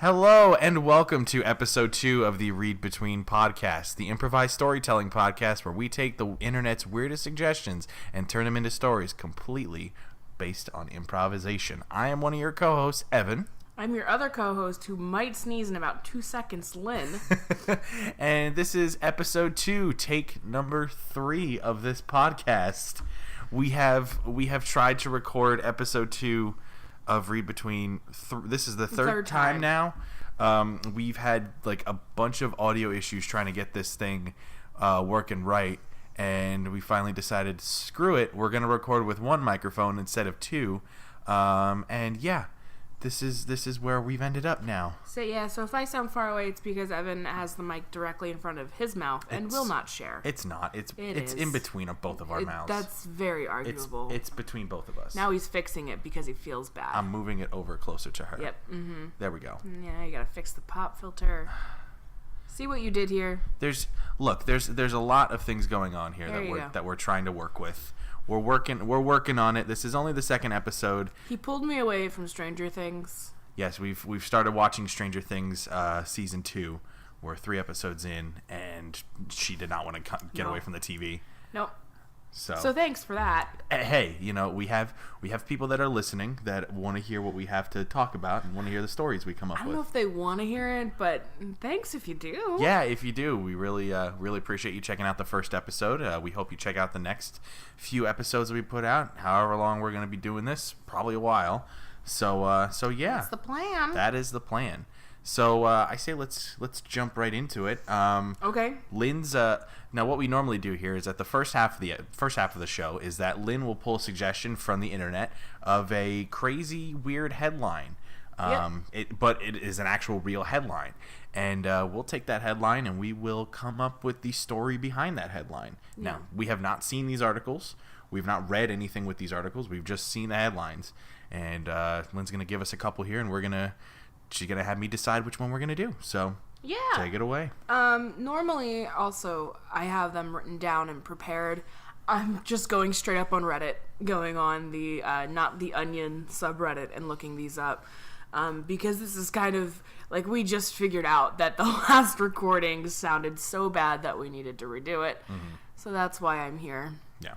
Hello and welcome to episode 2 of the Read Between podcast, the improvised storytelling podcast where we take the internet's weirdest suggestions and turn them into stories completely based on improvisation. I am one of your co-hosts, Evan. I'm your other co-host who might sneeze in about 2 seconds, Lynn. And this is episode 2, take number 3 of this podcast. We have tried to record episode 2 of Read Between. This is the third time now. We've had like a bunch of audio issues trying to get this thing working right, and we finally decided, screw it, we're gonna record with one microphone instead of 2. And yeah, this is where we've ended up now. So if I sound far away, it's because Evan has the mic directly in front of his mouth and will not share. It's not. It's in between of both of our mouths. That's very arguable. It's between both of us. Now he's fixing it because he feels bad. I'm moving it over closer to her. Yep. Mm-hmm. There we go. Yeah, you gotta fix the pop filter. See what you did here? There's a lot of things going on here that we're trying to work with. We're working on it. This is only the second episode. He pulled me away from Stranger Things. Yes, we've started watching Stranger Things season 2. We're 3 episodes in, and she did not want to get away from the TV. Nope. So thanks for that. Hey, we have people that are listening that want to hear what we have to talk about and want to hear the stories we come up with. I don't know if they want to hear it, but thanks if you do. Yeah, if you do, we really appreciate you checking out the first episode. We hope you check out the next few episodes that we put out. However long we're going to be doing this, probably a while. So yeah, that's the plan. That is the plan. So I say let's jump right into it. Okay. Lynn's now what we normally do here is at the first half of the show is that Lynn will pull a suggestion from the internet of a crazy weird headline. But it is an actual real headline, and we'll take that headline and we will come up with the story behind that headline. Yeah. Now, we have not seen these articles. We've not read anything with these articles. We've just seen the headlines, and Lynn's gonna give us a couple here, and she's gonna have me decide which one we're gonna do. So yeah, take it away. Normally, also, I have them written down and prepared. I'm just going straight up on Reddit, going on the Not the Onion subreddit and looking these up. Because this is kind of like we just figured out that the last recording sounded so bad that we needed to redo it. Mm-hmm. So that's why I'm here. Yeah.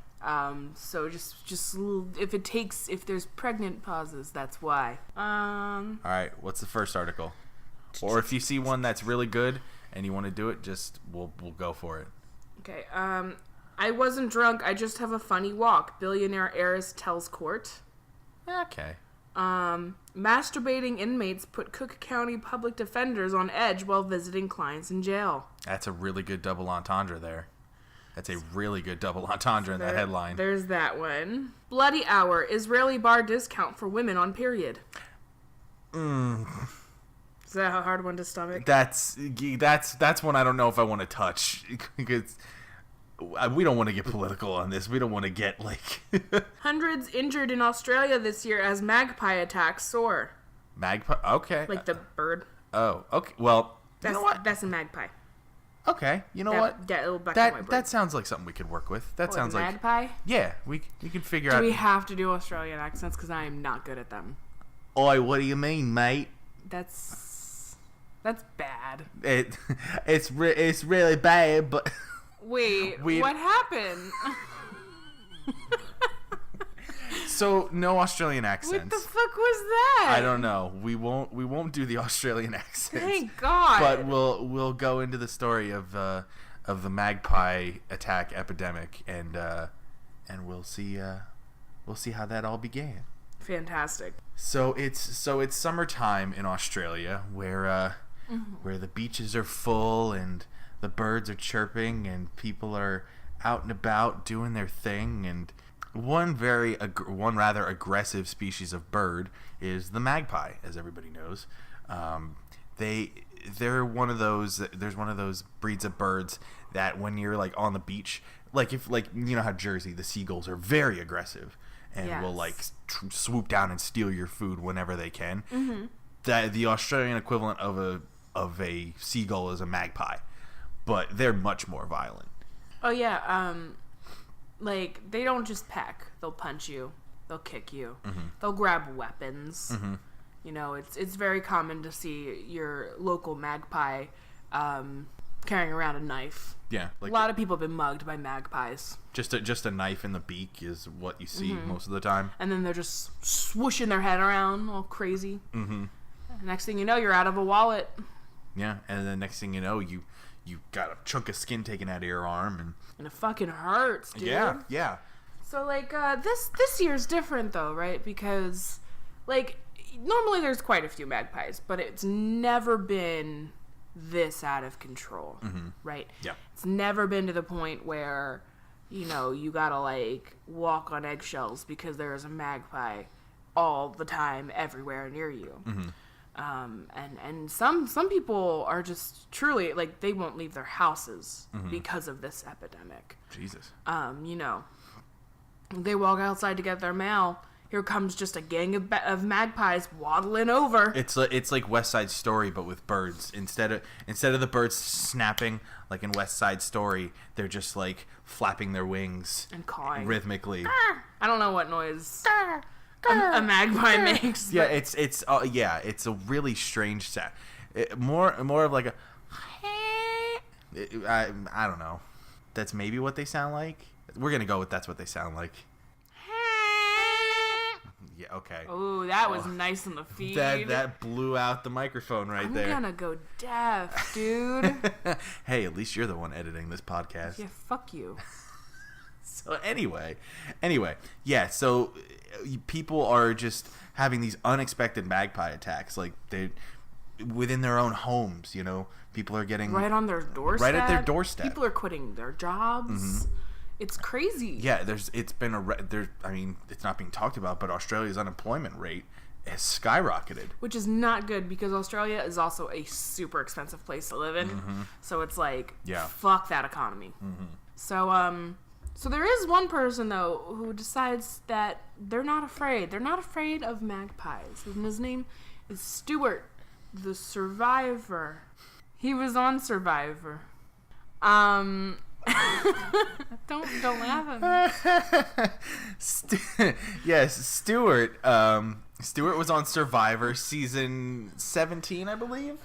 So just if there's pregnant pauses, that's why. All right. What's the first article? Or if you see one that's really good and you want to do it, we'll go for it. Okay. I wasn't drunk. I just have a funny walk. Billionaire heiress tells court. Okay. Masturbating inmates put Cook County public defenders on edge while visiting clients in jail. That's a really good double entendre there. That's a really good double entendre in that headline. There's that one. Bloody Hour. Israeli bar discount for women on period. Is that a hard one to stomach? That's one I don't know if I want to touch. Because we don't want to get political on this. We don't want to get like... Hundreds injured in Australia this year as magpie attacks soar. Magpie? Okay. Like the bird. Oh, okay. Well, you know what? That's a magpie. Okay. You know what? That little black and white bird. That sounds like something we could work with. That sounds like... magpie? Yeah. We can figure out... Do we have to do Australian accents? Because I am not good at them. Oi, what do you mean, mate? That's bad. It's really bad, but... Wait, what happened? So no Australian accents. What the fuck was that? I don't know. We won't do the Australian accents. Thank God. But we'll go into the story of the magpie attack epidemic, and we'll see how that all began. Fantastic. So it's summertime in Australia where the beaches are full and the birds are chirping and people are out and about doing their thing, and one rather aggressive species of bird is the magpie, as everybody knows. They're one of those. There's one of those breeds of birds that when you're like on the beach, like you know how Jersey, the seagulls are very aggressive and will like swoop down and steal your food whenever they can. Mm-hmm. The Australian equivalent of a seagull is a magpie. But they're much more violent. Oh, yeah. Like, they don't just peck. They'll punch you. They'll kick you. Mm-hmm. They'll grab weapons. Mm-hmm. You know, it's very common to see your local magpie carrying around a knife. Yeah, a lot of people have been mugged by magpies. Just a knife in the beak is what you see most of the time. And then they're just swooshing their head around all crazy. Mm-hmm. Next thing you know, you're out of a wallet. Yeah, and then next thing you know, you got a chunk of skin taken out of your arm, and it fucking hurts, dude. Yeah. So like this year's different though, right? Because like normally there's quite a few magpies, but it's never been this out of control, right? Yeah. It's never been to the point where, you know, you gotta like walk on eggshells because there is a magpie all the time everywhere near you. And some people are just truly like they won't leave their houses because of this epidemic. Jesus. You know, they walk outside to get their mail. Here comes just a gang of magpies waddling over. It's like West Side Story, but with birds. Instead of the birds snapping like in West Side Story, they're just like flapping their wings and cawing rhythmically. I don't know what noise a magpie makes. Yeah, it's a really strange sound. More of like a. I don't know. That's maybe what they sound like. We're gonna go with that's what they sound like. Yeah, okay. Oh, that was nice in the feed. That blew out the microphone there. I'm gonna go deaf, dude. Hey, at least you're the one editing this podcast. Yeah, fuck you. So anyway, yeah, so people are just having these unexpected magpie attacks, like they within their own homes, you know. People are getting right on their doorstep. Right at their doorstep. People are quitting their jobs. It's crazy. Yeah, it's not being talked about, but Australia's unemployment rate has skyrocketed. Which is not good because Australia is also a super expensive place to live in. So it's like, fuck that economy. So there is one person though who decides that they're not afraid. They're not afraid of magpies. And his name is Stuart, the Survivor. He was on Survivor. Don't laugh at me. Yes, Stuart. Stuart was on Survivor season 17, I believe.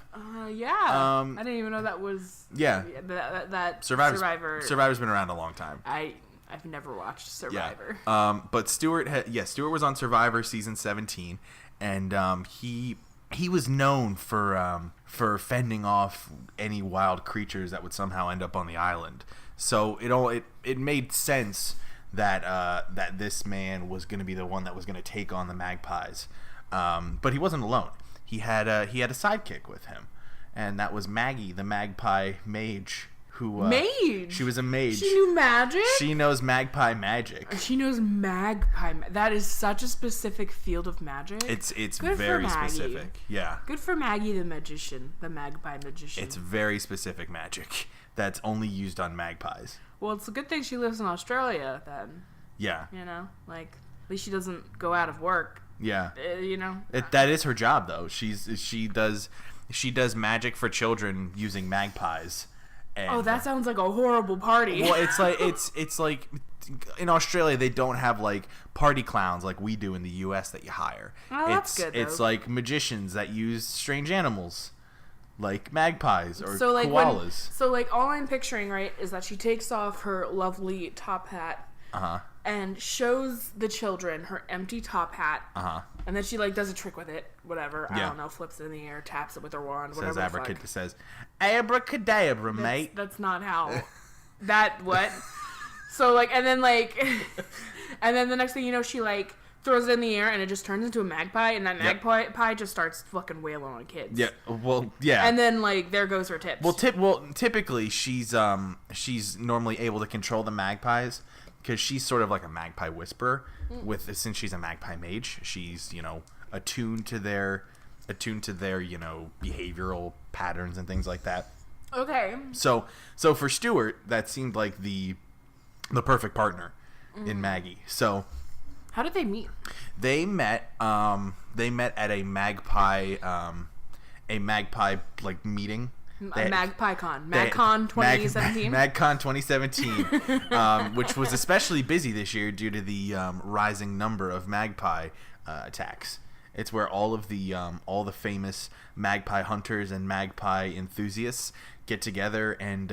Yeah. I didn't even know that was. Yeah. That Survivor's been around a long time. I've never watched Survivor. Yeah. But Stuart was on Survivor season 17, and he was known for fending off any wild creatures that would somehow end up on the island. So it made sense that this man was going to be the one that was going to take on the magpies. But he wasn't alone. He had a sidekick with him, and that was Maggie, the magpie mage. Mage? She was a mage. She knew magic? She knows magpie magic. She knows magpie that is such a specific field of magic. It's very specific. Yeah. Good for Maggie the magician, the magpie magician. It's very specific magic that's only used on magpies. Well, it's a good thing she lives in Australia then. Yeah. You know, like at least she doesn't go out of work. Yeah. You know. That is her job though. She does magic for children using magpies. And, that sounds like a horrible party. Well, it's like in Australia they don't have like party clowns like we do in the US that you hire. Oh, that's good, though. It's like magicians that use strange animals like magpies or so like koalas. All I'm picturing, right, is that she takes off her lovely top hat and shows the children her empty top hat. And then she like does a trick with it, whatever. I don't know, flips it in the air, taps it with her wand, whatever. Says abracadabra, mate. That's not how. What? So like, and then the next thing you know, she like throws it in the air and it just turns into a magpie, and that magpie just starts fucking wailing on kids. Yeah. Well, yeah. And then like there goes her tips. Typically she's normally able to control the magpies because she's sort of like a magpie whisperer. Since she's a magpie mage, she's attuned to their behavioral patterns and things like that. Okay. So for Stuart, that seemed like the perfect partner in Maggie. So how did they meet? They met at a magpie like meeting. MagpieCon 2017. MagCon 2017, which was especially busy this year due to the rising number of magpie attacks It's where all the famous magpie hunters and magpie enthusiasts get together and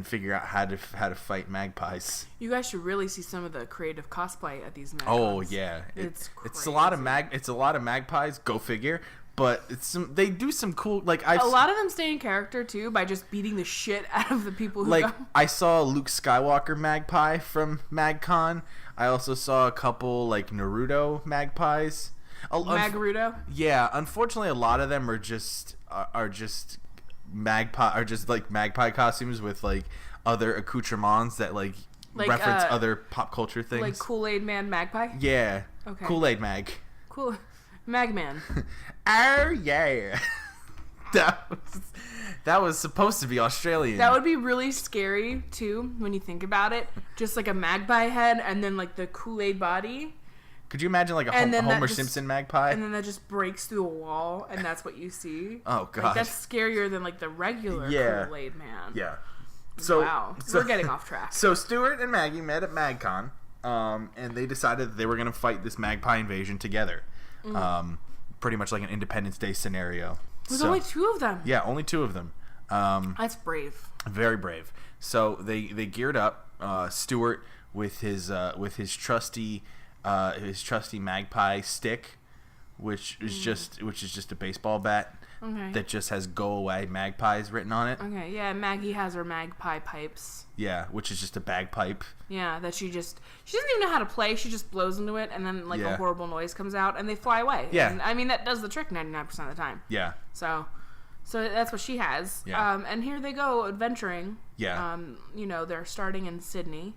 figure out how to fight magpies. You guys should really see some of the creative cosplay at these magpies. Oh yeah, it's crazy. It's a lot of magpies. Go figure. But they do some cool, like a lot of them stay in character too by just beating the shit out of the people who go. I saw Luke Skywalker magpie from MagCon. I also saw a couple like Naruto magpies. Magruto? Yeah, unfortunately, a lot of them are just magpie costumes with like other accoutrements that like reference other pop culture things. Like Kool-Aid Man Magpie? Yeah. Okay. Kool-Aid Mag. Cool. Magman. Oh yeah. That was supposed to be Australian. That would be really scary too when you think about it. Just like a magpie head and then like the Kool-Aid body. Could you imagine like a Homer Simpson magpie? And then that just breaks through a wall and that's what you see. Oh god. Like, that's scarier than like the regular Kool-Aid Man. Yeah. So we're getting off track. So Stuart and Maggie met at MagCon, and they decided that they were going to fight this magpie invasion together. Pretty much like an Independence Day scenario. There's only 2 of them. Yeah, only 2 of them. That's brave. Very brave. So they geared up. Stuart with his trusty magpie stick, which is just a baseball bat. Okay. That just has "Go Away Magpies" written on it. Okay, yeah, Maggie has her magpie pipes. Yeah, which is just a bagpipe. Yeah, that she doesn't even know how to play. She just blows into it, and then like a horrible noise comes out, and they fly away. Yeah, and, I mean that does the trick 99% of the time. Yeah. So that's what she has. Yeah. And here they go adventuring. Yeah. They're starting in Sydney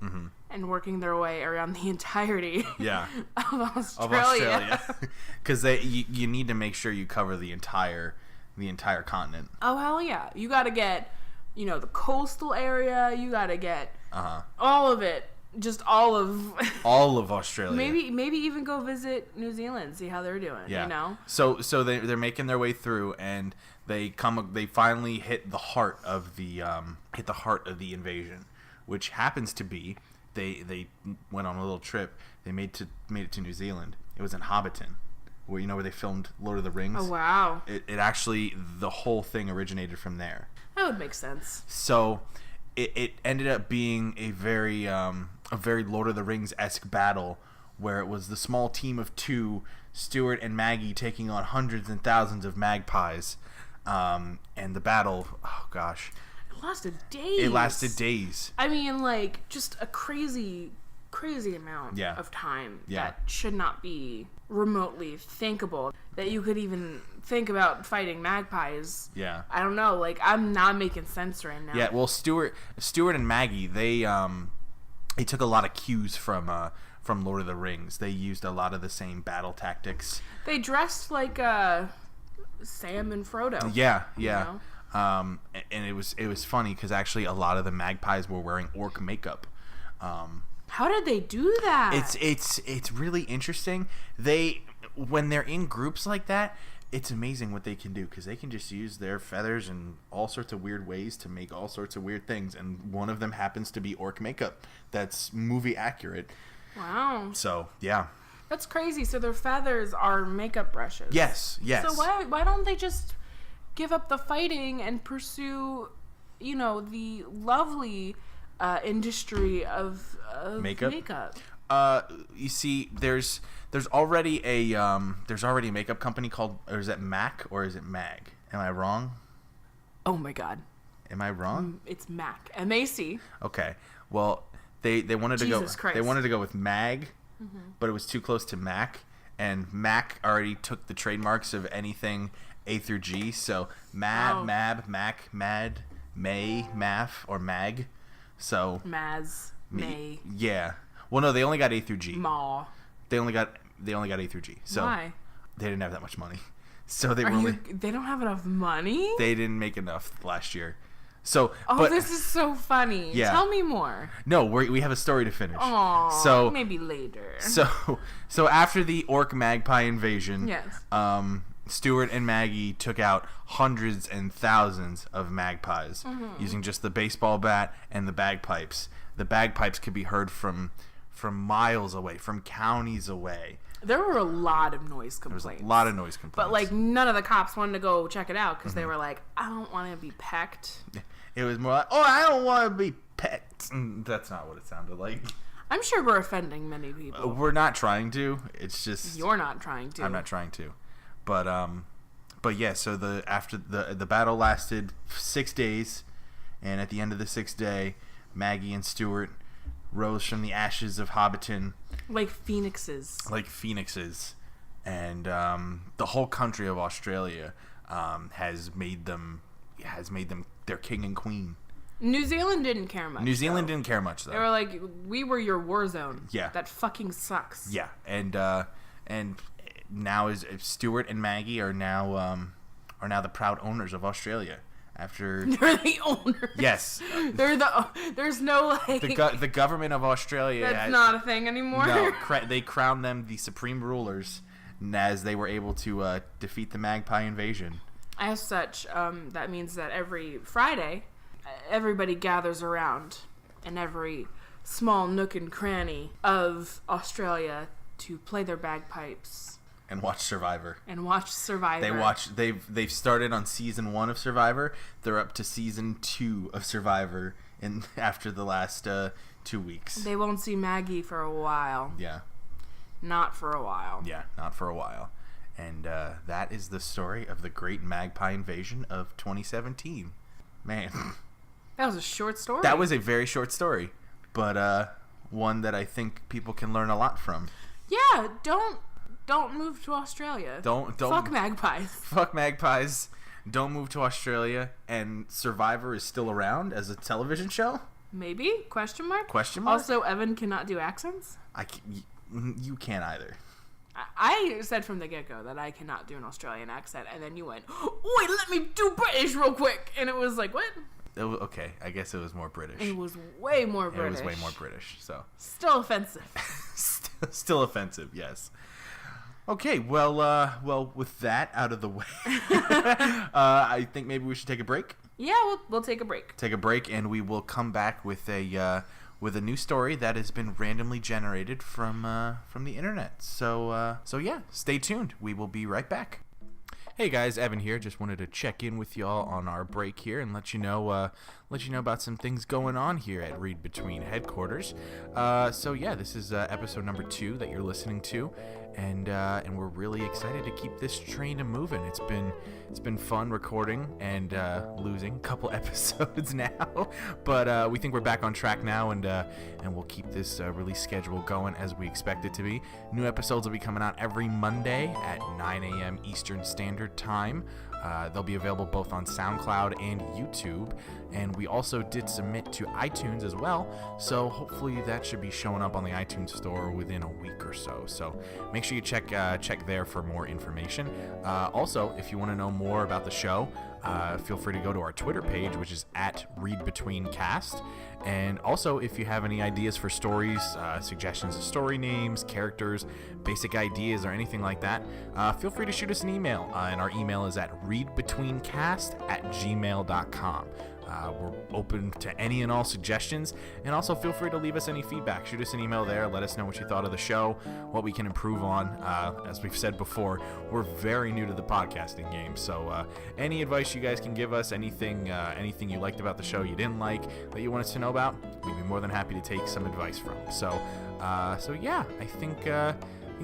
and working their way around the entirety. Yeah. of Australia. Because you need to make sure you cover the entire continent. Oh hell yeah! You got to get, the coastal area. You got to get all of it. Just all of Australia. Maybe even go visit New Zealand, see how they're doing. Yeah. So they're making their way through, and they finally hit the heart of the invasion, which happens to be they went on a little trip. They made it to New Zealand. It was in Hobbiton, where they filmed Lord of the Rings. Oh wow! It actually, the whole thing originated from there. That would make sense. So it ended up being a very Lord of the Rings-esque battle, where it was the small team of 2, Stuart and Maggie, taking on hundreds and thousands of magpies. And the battle, oh gosh, it lasted days. I mean, like, just a crazy amount of time that should not be remotely thinkable. That you could even think about fighting magpies. Yeah. I don't know. Like, I'm not making sense right now. Yeah. Well, Stuart and Maggie, they took a lot of cues from Lord of the Rings. They used a lot of the same battle tactics. They dressed like Sam and Frodo. Yeah. Yeah. And it was funny because actually a lot of the magpies were wearing orc makeup. How did they do that? It's really interesting. When they're in groups like that, it's amazing what they can do, because they can just use their feathers in all sorts of weird ways to make all sorts of weird things, and one of them happens to be orc makeup that's movie accurate. Wow. So yeah, that's crazy. So their feathers are makeup brushes. Yes. So why don't they just give up the fighting and pursue the lovely industry of makeup? You see, there's already a makeup company called, or is it MAC or is it MAG? Am I wrong? Oh my god. Am I wrong? It's MAC. MAC. Okay. Well, they wanted to Jesus go. Christ. They wanted to go with MAG, but it was too close to MAC, and MAC already took the trademarks of anything A through G. So MAB, MAB, MAC, MAD, May, MAF, or MAG. So Maz, May. Yeah. Well, no, they only got A through G. Maw. They only got A through G. So why? They didn't have that much money. So they they don't have enough money? They didn't make enough last year. So this is so funny. Yeah. Tell me more. No, we have a story to finish. Oh, so maybe later. So after the orc magpie invasion, yes. Stuart and Maggie took out hundreds and thousands of magpies using just the baseball bat and the bagpipes. The bagpipes could be heard from from miles away, from counties away. There were a lot of noise complaints. There was a lot of noise complaints. But, like, none of the cops wanted to go check it out because they were like, I don't want to be pecked. It was more like, oh, I don't want to be pecked. That's not what it sounded like. I'm sure we're offending many people. We're not trying to. It's just... You're not trying to. I'm not trying to. But yeah, so the battle lasted 6 days, and at the end of the 6th day, Maggie and Stuart rose from the ashes of Hobbiton like phoenixes. And the whole country of Australia has made them their king and queen. New Zealand didn't care much. Didn't care much, though. They were like, we were your war zone. Yeah. That fucking sucks. Yeah, and now is Stuart and Maggie are now the proud owners of Australia. After they're the owners. Yes, there's no like the government of Australia. That's not a thing anymore. No, they crowned them the supreme rulers as they were able to defeat the Magpie Invasion. As such, that means that every Friday, everybody gathers around in every small nook and cranny of Australia to play their bagpipes. And watch Survivor. They've started on season 1 of Survivor. They're up to season 2 of Survivor after the last 2 weeks. They won't see Maggie for a while. Yeah. Not for a while. Yeah, not for a while. And that is the story of the Great Magpie Invasion of 2017. Man. That was a short story. That was a very short story. But one that I think people can learn a lot from. Yeah, don't move to Australia. Don't fuck magpies. Fuck magpies. Don't move to Australia. And Survivor is still around as a television show? Maybe? Question mark? Also, Evan cannot do accents? You can't either. I said from the get-go that I cannot do an Australian accent, and then you went, wait, let me do British real quick. And it was like, what? Okay, I guess it was more British. It was way more British. So still offensive. Still offensive, yes. Okay, well, with that out of the way, I think maybe we should take a break. Yeah, we'll take a break. Take a break, and we will come back with a new story that has been randomly generated from the internet. So yeah, stay tuned. We will be right back. Hey guys, Evan here. Just wanted to check in with y'all on our break here and let you know about some things going on here at Read Between headquarters. So yeah, this is episode number 2 that you're listening to, and we're really excited to keep this train moving. It's been fun recording and losing a couple episodes now, but we think we're back on track now, and we'll keep this release schedule going as we expect it to be. New episodes will be coming out every Monday at 9 a.m. Eastern Standard Time. They'll be available both on SoundCloud and YouTube, and we also did submit to iTunes as well, so hopefully that should be showing up on the iTunes store within a week or so. So make sure you check there for more information. Also, if you want to know more about the show, feel free to go to our Twitter page, which is @ReadBetweenCast. And also, if you have any ideas for stories, suggestions of story names, characters, basic ideas, or anything like that, feel free to shoot us an email. And our email is at readbetweencast@gmail.com. We're open to any and all suggestions, and also feel free to leave us any feedback. Shoot us an email there. Let us know what you thought of the show, what we can improve on. As we've said before, we're very new to the podcasting game, so any advice you guys can give us, anything you liked about the show you didn't like, that you want us to know about, we'd be more than happy to take some advice from. So yeah, I think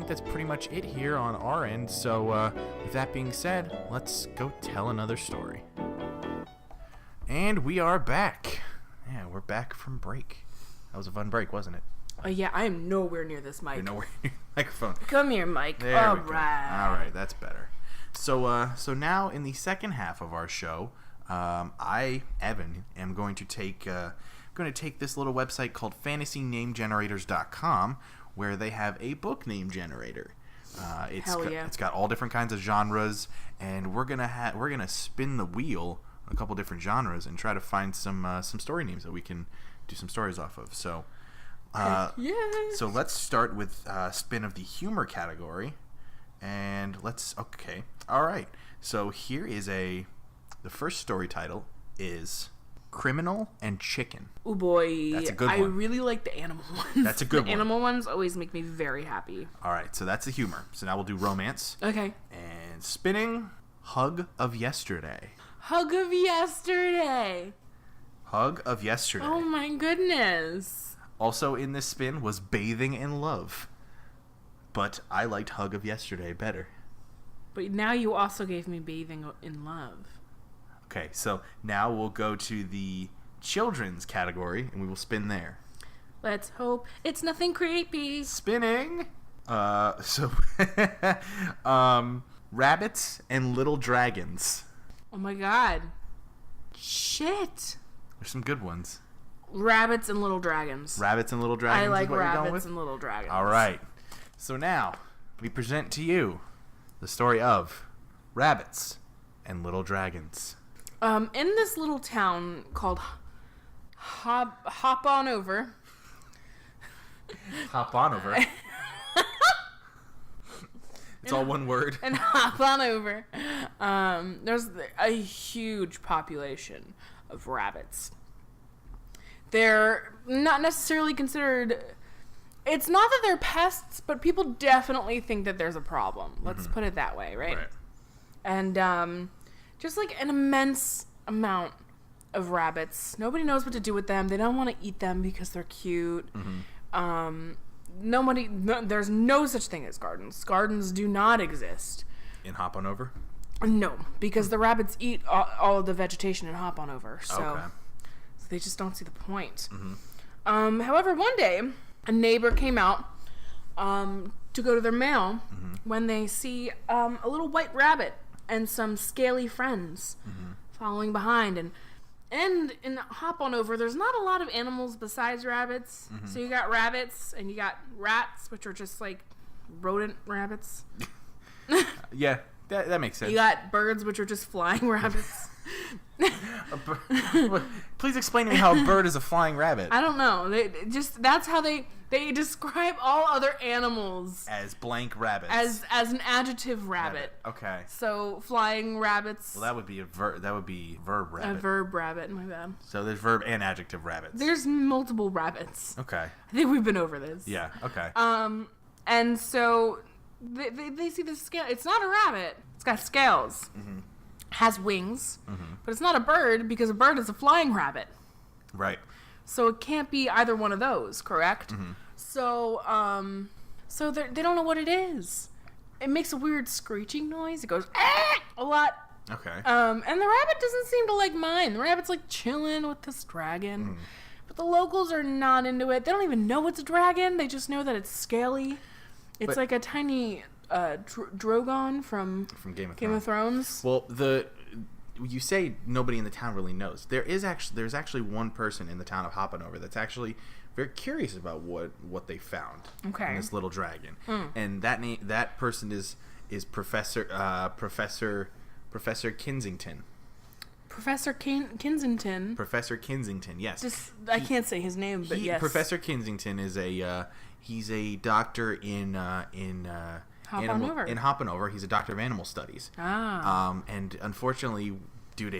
that's pretty much it here on our end. So with that being said, let's go tell another story. And we are back. Yeah, we're back from break. That was a fun break, wasn't it? Yeah, I am nowhere near this mic. You're nowhere near the microphone. Come here, Mike. There we go. All right, that's better. So now in the second half of our show, I, Evan, am going to take this little website called FantasyNameGenerators.com, where they have a book name generator. It's got all different kinds of genres, and we're gonna spin the wheel a couple different genres and try to find some story names that we can do some stories off of. So yes. So let's start with spin of the humor category, and all right, so here is the first story title is criminal, and chicken. Oh boy. That's a good one. I really like the animal ones. That's a good one. The animal ones always make me very happy. All right, so that's the humor. So now we'll do romance. Okay. And spinning, hug of yesterday. Hug of yesterday. Hug of yesterday. Oh my goodness. Also in this spin was bathing in love. But I liked hug of yesterday better. But now you also gave me bathing in love. Okay, so now we'll go to the children's category, and we will spin there. Let's hope it's nothing creepy. Spinning. Rabbits and little dragons. Oh my god. Shit. There's some good ones. Rabbits and little dragons. Rabbits and little dragons. I like is what you're going rabbits with? and little dragons. All right. So now we present to you the story of rabbits and little dragons. In this little town called Hop On Over. Hop on over. It's all one word. And Hop On Over. There's a huge population of rabbits. They're not necessarily considered... It's not that they're pests, but people definitely think that there's a problem. Let's put it that way, right? And just like an immense amount of rabbits. Nobody knows what to do with them. They don't want to eat them because they're cute. There's no such thing as gardens. Gardens do not exist. In Hop On Over? No, because the rabbits eat all of the vegetation and Hop On Over. So they just don't see the point. However, one day, a neighbor came out to go to their mail when they see a little white rabbit and some scaly friends following behind. And in Hop On Over, there's not a lot of animals besides rabbits. So you got rabbits and you got rats, which are just like rodent rabbits. Yeah, that makes sense. You got birds, which are just flying rabbits. Please explain to me how a bird is a flying rabbit. I don't know. That's how they describe all other animals as blank rabbits. As an adjective rabbit. Okay. So flying rabbits. Well, that would be verb rabbit. A verb rabbit. My bad. So there's verb and adjective rabbits. There's multiple rabbits. Okay. I think we've been over this. Yeah. Okay. And so they see the scale. It's not a rabbit. It's got scales. Has wings, but it's not a bird because a bird is a flying rabbit. Right. So it can't be either one of those, correct? So, so they don't know what it is. It makes a weird screeching noise. It goes a lot. Okay. And the rabbit doesn't seem to like mine. The rabbit's like chilling with this dragon, but the locals are not into it. They don't even know it's a dragon. They just know that it's scaly. It's like a tiny Drogon from Game of Thrones. Well, you say nobody in the town really knows. There's actually one person in the town of Hop On Over that's actually very curious about what they found in this little dragon, and that person is Professor Kinsington. Professor Kinsington. Professor Kinsington, yes. I can't say his name, but yes. Professor Kinsington is he's a doctor in Hop On Over. He's a doctor of animal studies. And unfortunately, due to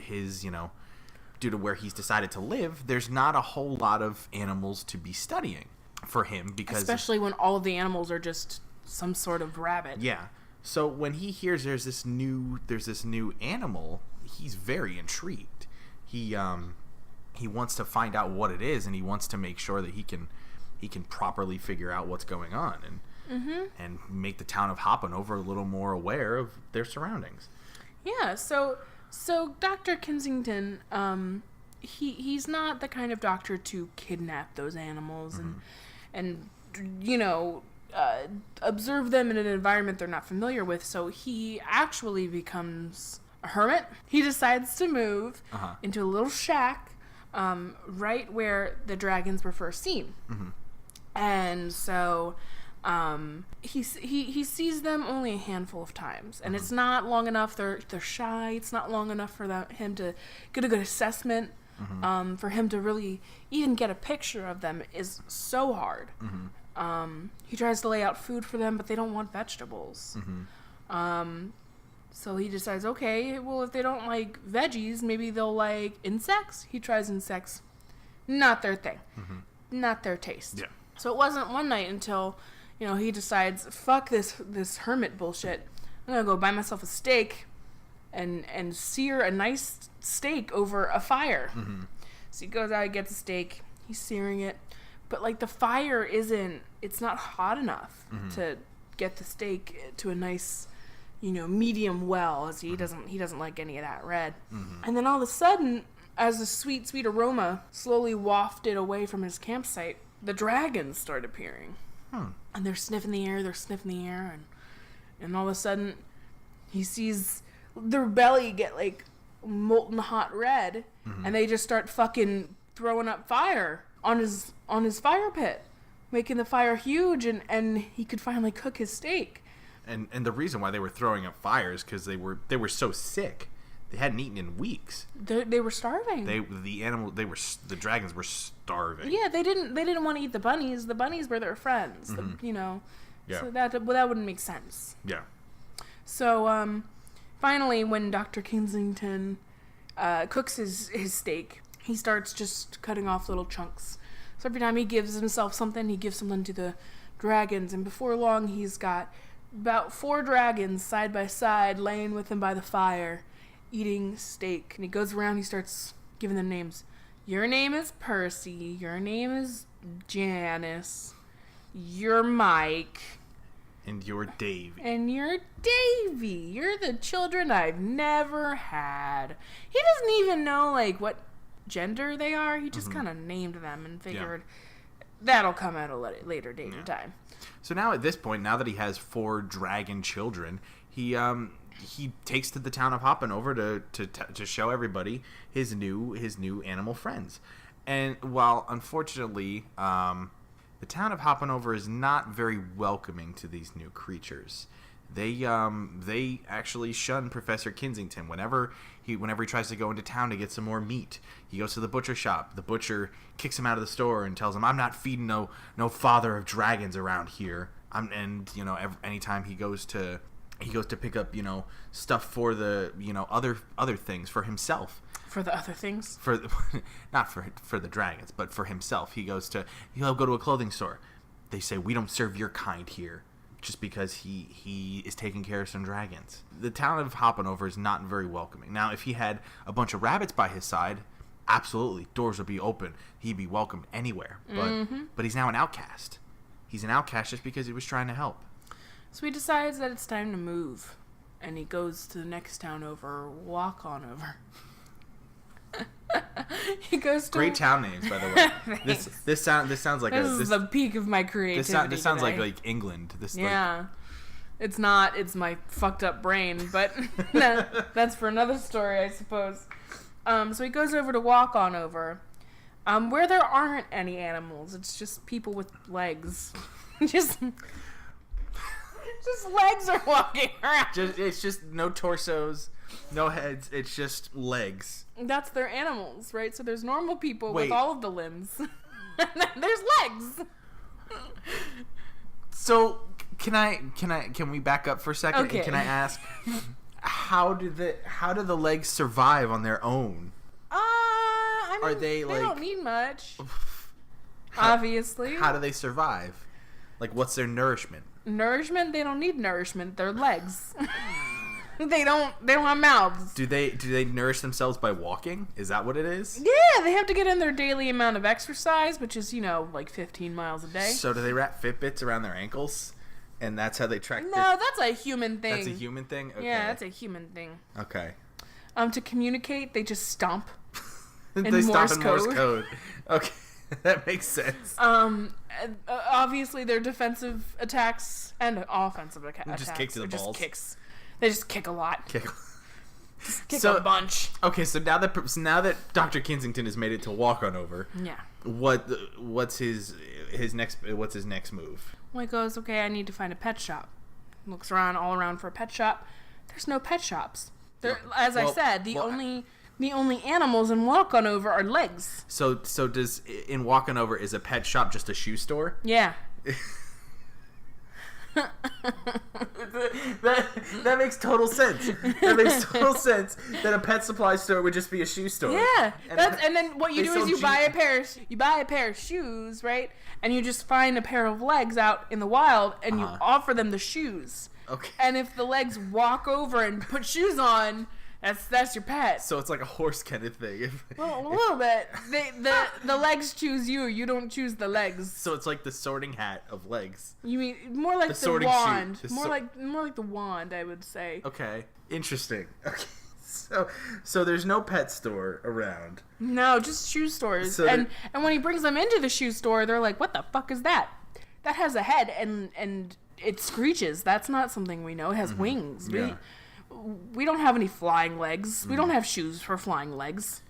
where he's decided to live, there's not a whole lot of animals to be studying for him because especially when all of the animals are just some sort of rabbit. Yeah. So when he hears there's this new animal, he's very intrigued. He wants to find out what it is, and he wants to make sure that he can properly figure out what's going on and make the town of Hop On Over a little more aware of their surroundings. Yeah. So Doctor Kinsington, he's not the kind of doctor to kidnap those animals and observe them in an environment they're not familiar with. So he actually becomes a hermit. He decides to move into a little shack right where the dragons were first seen. And so he sees them only a handful of times, and it's not long enough. They're shy. It's not long enough for him to get a good assessment. For him to really even get a picture of them is so hard. He tries to lay out food for them, but they don't want vegetables. So he decides, okay, well, if they don't like veggies, maybe they'll like insects. He tries insects. Not their thing. Not their taste. Yeah. So it wasn't one night until, he decides, fuck this hermit bullshit. I'm going to go buy myself a steak and sear a nice steak over a fire. So he goes out, he gets a steak, he's searing it. But, like, the fire it's not hot enough to get the steak to a nice, medium well, as he doesn't like any of that red. And then all of a sudden, as the sweet, sweet aroma slowly wafted away from his campsite, the dragons start appearing. And they're sniffing the air, and all of a sudden, he sees their belly get, like, molten hot red, and they just start fucking throwing up fire on his fire pit, making the fire huge, and he could finally cook his steak. And the reason why they were throwing up fire is because they were so sick. They hadn't eaten in weeks. They were starving. The dragons were starving. Yeah, they didn't want to eat the bunnies. The bunnies were their friends. Yeah. So that wouldn't make sense. Yeah. So finally, when Doctor Kinsington cooks his steak, he starts just cutting off little chunks. So every time he gives himself something, he gives something to the dragons, and before long, he's got about 4 dragons side by side laying with him by the fire, eating steak. And he goes around, he starts giving them names. Your name is Percy. Your name is Janice. You're Mike. And you're Davy. And you're Davy. You're the children I've never had. He doesn't even know, like, what gender they are. He just kind of named them and figured that'll come at a later date and time. So now at this point, now that he has 4 dragon children, he takes to the town of Hoppenover to show everybody his new animal friends. And while unfortunately the town of Hoppenover is not very welcoming to these new creatures, they actually shun Professor Kinsington whenever he tries to go into town to get some more meat. He goes to the butcher shop. The butcher kicks him out of the store and tells him, "I'm not feeding no father of dragons around here." Anytime he goes to pick up stuff for the other things for himself. For the other things? Not for the dragons, but for himself. He'll go to a clothing store. They say, "We don't serve your kind here," just because he is taking care of some dragons. The town of Hoppenover is not very welcoming. Now, if he had a bunch of rabbits by his side, absolutely, doors would be open. He'd be welcomed anywhere. But he's now an outcast. He's an outcast just because he was trying to help. So he decides that it's time to move, and he goes to the next town over, walk on over. He goes to great town names, by the way. this sounds like this is the peak of my creativity. This sounds like England. It's not. It's my fucked up brain, but that's for another story, I suppose. So he goes over to walk on over, where there aren't any animals. It's just people with legs. just legs are walking around. It's just no torsos, no heads. It's just legs. That's their animals, right? So there's normal people with all of the limbs. And then there's legs. So can we back up for a second? Okay. And can I ask, how do the legs survive on their own? I mean, Are they don't need much. Obviously. How do they survive? Like, what's their nourishment? Nourishment? They don't need nourishment. They're legs. They don't have mouths. Do they nourish themselves by walking? Is that what it is? Yeah, they have to get in their daily amount of exercise, which is, like 15 miles a day. So do they wrap Fitbits around their ankles? And that's how they track No, that's a human thing. That's a human thing? Okay. Yeah, that's a human thing. Okay. To communicate, they just stomp. They stomp in Morse code. Okay. That makes sense. Obviously, their defensive attacks and offensive attacks just kick to the balls. Just kicks. They just kick a lot. Kick So, a bunch. Okay, so now that Dr. Kinsington has made it to walk on over, yeah. What's his next move? Well, he goes, okay, I need to find a pet shop. Looks all around for a pet shop. There's no pet shops. I said, the only animals in walk on over are legs. So does in walk on over is a pet shop just a shoe store? Yeah. that makes total sense. That makes total sense that a pet supply store would just be a shoe store. Yeah, and then what you do is you buy a pair of shoes, right? And you just find a pair of legs out in the wild, and you offer them the shoes. Okay. And if the legs walk over and put shoes on, that's your pet. So it's like a horse kind of thing. Well, a little bit. The legs choose you. You don't choose the legs. So it's like the sorting hat of legs. You mean more like the wand? More like the wand, I would say. Okay, interesting. Okay, so there's no pet store around. No, just shoe stores. So and when he brings them into the shoe store, they're like, "What the fuck is that? That has a head and it screeches. That's not something we know. It has wings. Yeah. We don't have any flying legs. We don't have shoes for flying legs."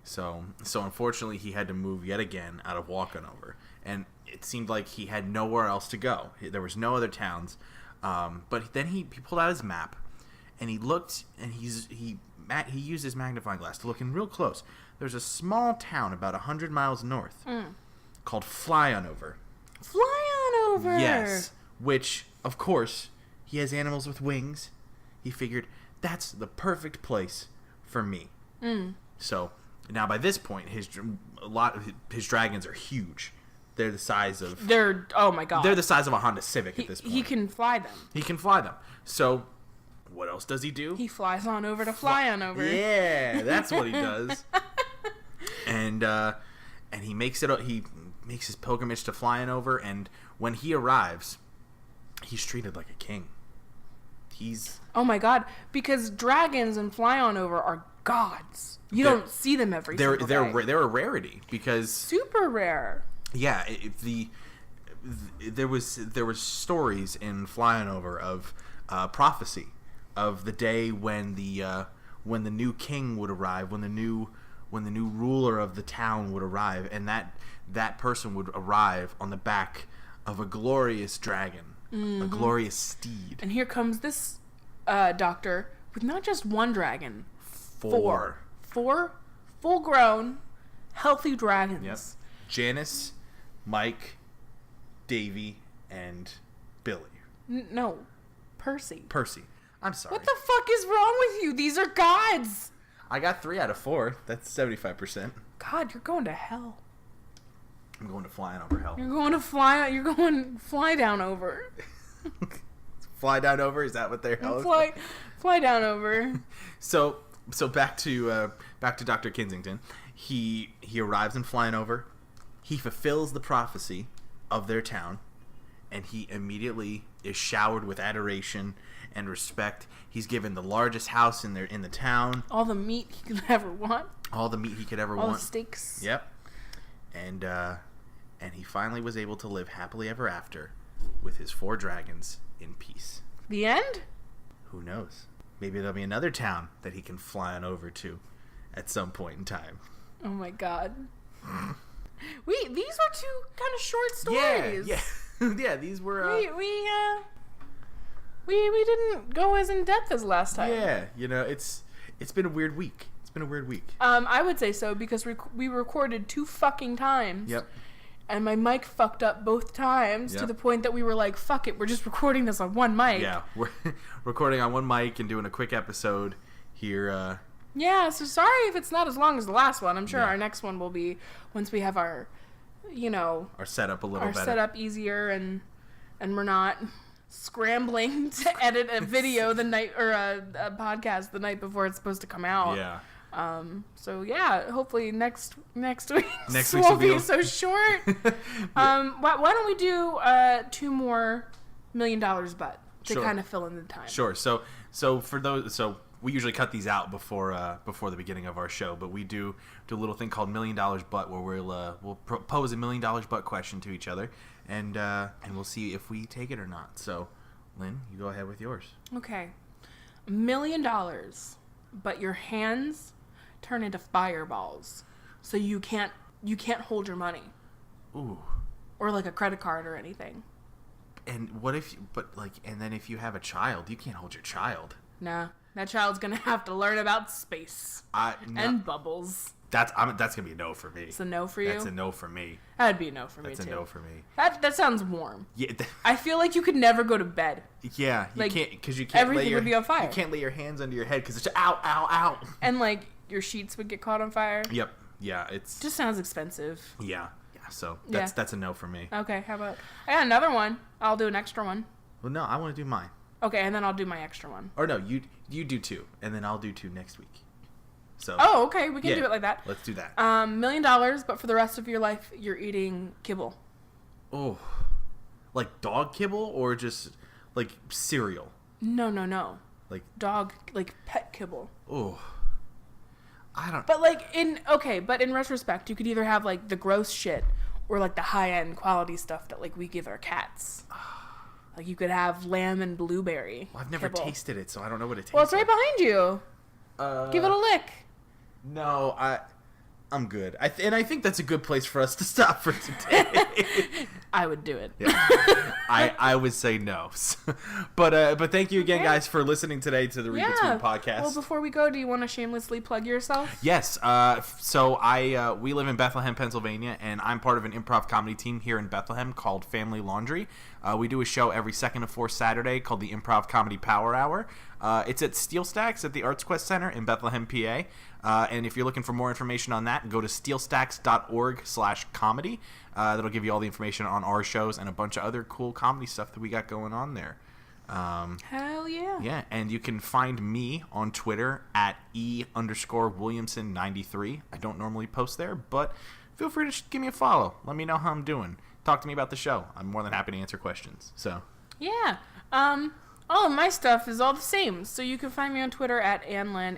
So unfortunately, he had to move yet again out of Walkonover, and it seemed like he had nowhere else to go. There was no other towns. But then he pulled out his map, and he looked, and he used his magnifying glass to look in real close. There's a small town about 100 miles north called Flyonover. Flyonover. Yes, which of course he has animals with wings. He figured that's the perfect place for me. So now by this point, his dragons are huge. They're the size of oh my god. They're the size of a Honda Civic at this point. He can fly them. He can fly them. So what else does he do? He flies on over to Flyonover. Yeah, that's what he does. And he makes his pilgrimage to Flyonover, and when he arrives, he's treated like a king. Oh my god, because dragons and Flyonover are gods. You don't see them every single day. They're a rarity because super rare. Yeah, there was stories in Flyonover of prophecy of the day when the new king would arrive, when the new ruler of the town would arrive, and that person would arrive on the back of a glorious dragon. A glorious steed. And here comes this doctor with not just one dragon. Four full-grown, healthy dragons. Yep. Janice, Mike, Davy, and Billy. No, Percy. I'm sorry. What the fuck is wrong with you? These are gods. I got 3 out of 4. That's 75%. God, you're going to hell. I'm going to Flyonover hell. You're going fly down over. Fly down over? Is that what they're hell? Fly down over. So back to Doctor Kinsington. He arrives in Flyonover. He fulfills the prophecy of their town, and he immediately is showered with adoration and respect. He's given the largest house in the town. All the meat he could ever want. All the steaks. Yep. And he finally was able to live happily ever after with his 4 dragons in peace. The end? Who knows? Maybe there'll be another town that he can fly on over to at some point in time. Oh my god. These were 2 kind of short stories. Yeah, these were we didn't go as in depth as last time. Yeah, it's been a weird week. I would say so because we recorded 2 fucking times. Yep. And my mic fucked up both times to the point that we were like, fuck it, we're just recording this on one mic. Yeah, we're recording on one mic and doing a quick episode here. Yeah, so sorry if it's not as long as the last one. I'm sure our next one will be once we have our setup a little better. Our setup easier and we're not scrambling to edit a video the night or a podcast the night before it's supposed to come out. Yeah. So yeah, hopefully next week won't be so short. Why don't we do 2 more $1 million butt to kind of fill in the time? Sure. So for those, we usually cut these out before the beginning of our show, but we do a little thing called $1 Million Butt, where we'll pose a $1 Million Butt question to each other, and we'll see if we take it or not. So, Lynn, you go ahead with yours. Okay, $1 million, but your hands turn into fireballs, so you can't hold your money. Ooh. Or like a credit card or anything. And what if? And then if you have a child, you can't hold your child. Nah. That child's gonna have to learn about space and bubbles. That's gonna be a no for me. It's a no for you? That's a no for me. That'd be a no for me, too. That's a no for me. That sounds warm. Yeah. I feel like you could never go to bed. Yeah, you like, can't, because you can't everything would be on fire. You can't lay your hands under your head because it's ow, ow, ow. And, like, your sheets would get caught on fire. Yep. Yeah, it's... Just sounds expensive. Yeah. So that's a no for me. Okay, how about... I got another one. I'll do an extra one. Well, no, I want to do mine. Okay, and then I'll do my extra one. Or no, you do 2, and then I'll do 2 next week. So. Oh, okay, we can do it like that. Let's do that. $1 million, but for the rest of your life, you're eating kibble. Oh, like dog kibble or just like cereal? No. Like dog, like pet kibble. Oh, I don't. But like but in retrospect, you could either have like the gross shit or like the high end quality stuff that like we give our cats. Like you could have lamb and blueberry. Well, I've never kibble. tasted it, so I don't know what it tastes. Well, it's right behind you. Give it a lick. No, I'm good. I think that's a good place for us to stop for today. I would do it. Yeah. I would say no. But thank you again, guys, for listening today to the Read Between podcast. Well, before we go, do you want to shamelessly plug yourself? Yes. So we live in Bethlehem, Pennsylvania, and I'm part of an improv comedy team here in Bethlehem called Family Laundry. We do a show every second and fourth Saturday called the Improv Comedy Power Hour. It's at Steel Stacks at the Arts Quest Center in Bethlehem, PA. And if you're looking for more information on that, go to steelstacks.org/comedy. That'll give you all the information on our shows and a bunch of other cool comedy stuff that we got going on there. Hell yeah. Yeah, and you can find me on Twitter at E_Williamson93. I don't normally post there, but feel free to give me a follow. Let me know how I'm doing. Talk to me about the show. I'm more than happy to answer questions. So yeah. All of my stuff is all the same. So you can find me on Twitter at AnnLynn,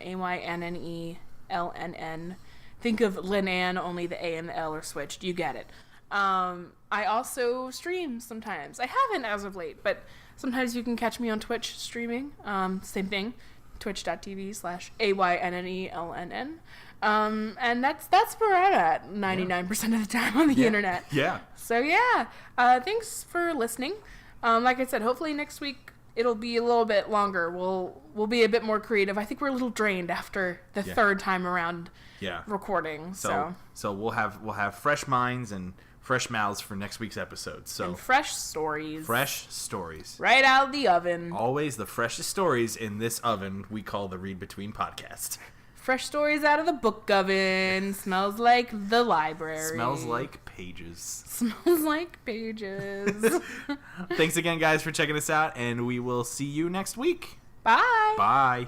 AYNNELNN. Think of Lynn Ann, only the A and the L are switched. You get it. I also stream sometimes. I haven't as of late, but sometimes you can catch me on Twitch streaming. Same thing, twitch.tv/AYNNELNN. And that's where I'm at 99% of the time on the internet. Yeah. So yeah, thanks for listening. Like I said, hopefully next week it'll be a little bit longer. We'll be a bit more creative. I think we're a little drained after the third time around recording. So we'll have fresh minds and fresh mouths for next week's episode. So and fresh stories. Fresh stories. Right out of the oven. Always the freshest stories in this oven we call the Read Between podcast. Fresh stories out of the book oven. Smells like the library. Smells like pages. Smells like pages. Thanks again, guys, for checking us out, and we will see you next week. Bye. Bye.